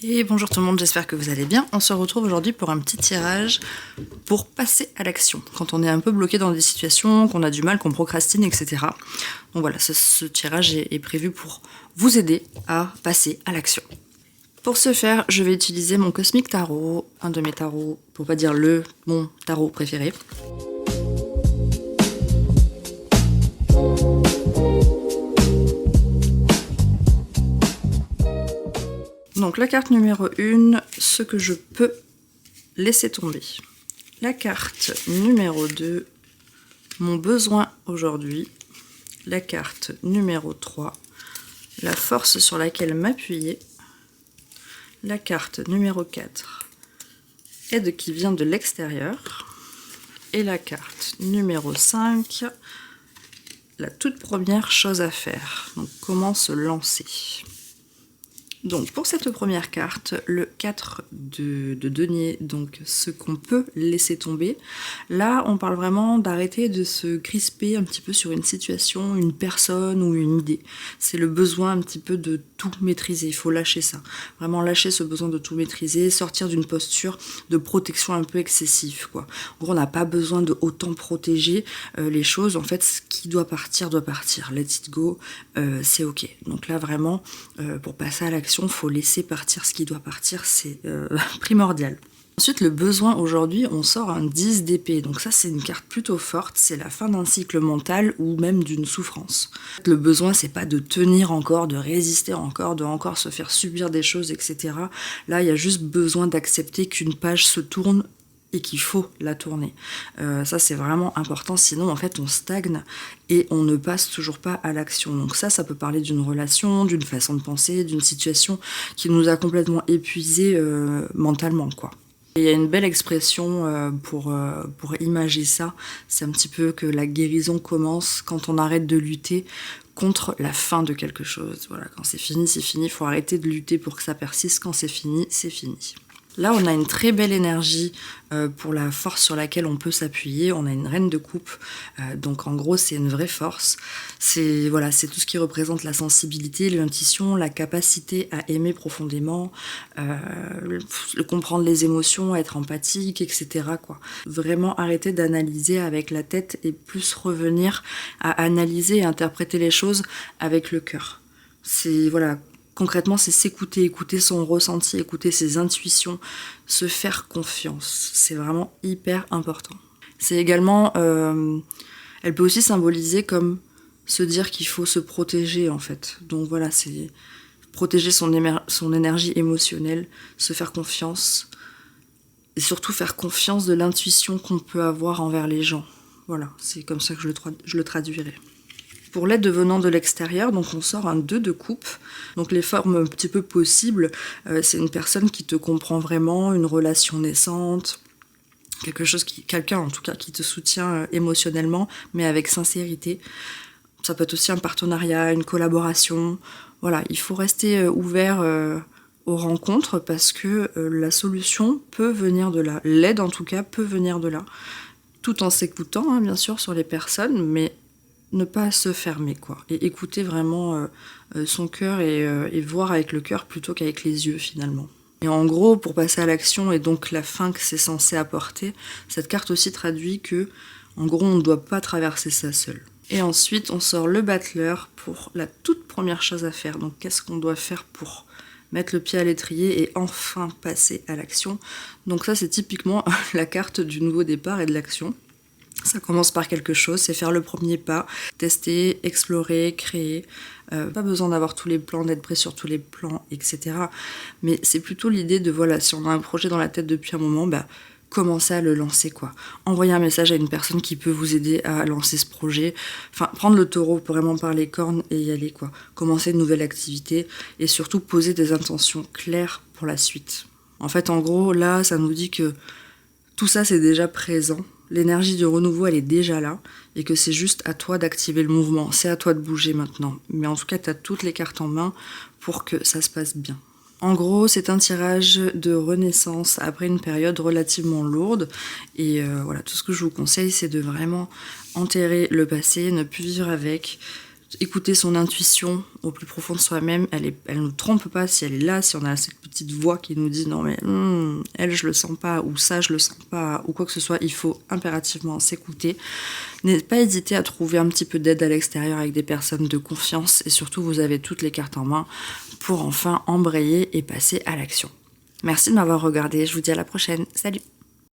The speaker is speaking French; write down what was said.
Et bonjour tout le monde, j'espère que vous allez bien. On se retrouve aujourd'hui pour un petit tirage pour passer à l'action. Quand on est un peu bloqué dans des situations, qu'on a du mal, qu'on procrastine, etc. Donc voilà, ce tirage est prévu pour vous aider à passer à l'action. Pour ce faire, je vais utiliser mon Cosmic Tarot, un de mes tarots, pour pas dire mon tarot préféré. Donc la carte numéro 1, ce que je peux laisser tomber. La carte numéro 2, mon besoin aujourd'hui. La carte numéro 3, la force sur laquelle m'appuyer. La carte numéro 4, aide qui vient de l'extérieur. Et la carte numéro 5, la toute première chose à faire. Donc comment se lancer. Donc pour cette première carte, le 4 de denier, donc ce qu'on peut laisser tomber, là on parle vraiment d'arrêter de se crisper un petit peu sur une situation, une personne ou une idée. C'est le besoin un petit peu de tout maîtriser, il faut lâcher ça. Vraiment lâcher ce besoin de tout maîtriser, sortir d'une posture de protection un peu excessive, quoi. En gros, on n'a pas besoin de autant protéger les choses, en fait ce qui doit partir, let it go, c'est ok. Donc là vraiment, pour passer à l'action, il faut laisser partir ce qui doit partir, c'est primordial. Ensuite, le besoin aujourd'hui, on sort un 10 d'épée. Donc ça, c'est une carte plutôt forte, c'est la fin d'un cycle mental ou même d'une souffrance. Le besoin, c'est pas de tenir encore, de résister encore, de encore se faire subir des choses, etc. Là, il y a juste besoin d'accepter qu'une page se tourne et qu'il faut la tourner. Ça, c'est vraiment important, sinon, en fait, on stagne et on ne passe toujours pas à l'action. Donc ça peut parler d'une relation, d'une façon de penser, d'une situation qui nous a complètement épuisés mentalement, quoi. Et il y a une belle expression pour imager ça, c'est un petit peu que la guérison commence quand on arrête de lutter contre la fin de quelque chose. Voilà, quand c'est fini, il faut arrêter de lutter pour que ça persiste, quand c'est fini, c'est fini. Là, on a une très belle énergie pour la force sur laquelle on peut s'appuyer. On a une reine de coupe, donc en gros, c'est une vraie force. C'est tout ce qui représente la sensibilité, l'intuition, la capacité à aimer profondément, comprendre les émotions, être empathique, etc., quoi. Vraiment arrêter d'analyser avec la tête et plus revenir à analyser et interpréter les choses avec le cœur. Concrètement, c'est s'écouter, écouter son ressenti, écouter ses intuitions, se faire confiance. C'est vraiment hyper important. C'est également, elle peut aussi symboliser comme se dire qu'il faut se protéger, en fait. Donc voilà, c'est protéger son énergie émotionnelle, se faire confiance, et surtout faire confiance de l'intuition qu'on peut avoir envers les gens. Voilà, c'est comme ça que je le traduirai. Pour l'aide venant de l'extérieur, donc on sort un 2 de coupe. Donc les formes un petit peu possibles, c'est une personne qui te comprend vraiment, une relation naissante, quelqu'un en tout cas qui te soutient émotionnellement, mais avec sincérité. Ça peut être aussi un partenariat, une collaboration. Voilà, il faut rester ouvert aux rencontres parce que la solution peut venir de là. L'aide en tout cas peut venir de là. Tout en s'écoutant, hein, bien sûr, sur les personnes, mais ne pas se fermer, quoi, et écouter vraiment son cœur et voir avec le cœur plutôt qu'avec les yeux, finalement. Et en gros, pour passer à l'action et donc la fin que c'est censé apporter, cette carte aussi traduit que, en gros, on ne doit pas traverser ça seul. Et ensuite, on sort le battleur pour la toute première chose à faire. Donc, qu'est-ce qu'on doit faire pour mettre le pied à l'étrier et enfin passer à l'action? Donc ça, c'est typiquement la carte du nouveau départ et de l'action. Ça commence par quelque chose, c'est faire le premier pas, tester, explorer, créer. Pas besoin d'avoir tous les plans, d'être prêt sur tous les plans, etc. Mais c'est plutôt l'idée de, si on a un projet dans la tête depuis un moment, commencer à le lancer, quoi. Envoyer un message à une personne qui peut vous aider à lancer ce projet. Enfin, prendre le taureau vraiment par les cornes et y aller, quoi. Commencer une nouvelle activité et surtout poser des intentions claires pour la suite. En fait, en gros, là, ça nous dit que tout ça, c'est déjà présent. L'énergie du renouveau, elle est déjà là, et que c'est juste à toi d'activer le mouvement, c'est à toi de bouger maintenant. Mais en tout cas, tu as toutes les cartes en main pour que ça se passe bien. En gros, c'est un tirage de renaissance après une période relativement lourde, et tout ce que je vous conseille, c'est de vraiment enterrer le passé, ne plus vivre avec, écouter son intuition au plus profond de soi-même, elle nous trompe pas si elle est là, si on a cette petite voix qui nous dit non mais elle je le sens pas, ou ça je le sens pas, ou quoi que ce soit, il faut impérativement s'écouter. N'hésitez pas à hésiter à trouver un petit peu d'aide à l'extérieur avec des personnes de confiance, et surtout vous avez toutes les cartes en main pour enfin embrayer et passer à l'action. Merci de m'avoir regardé, je vous dis à la prochaine, salut!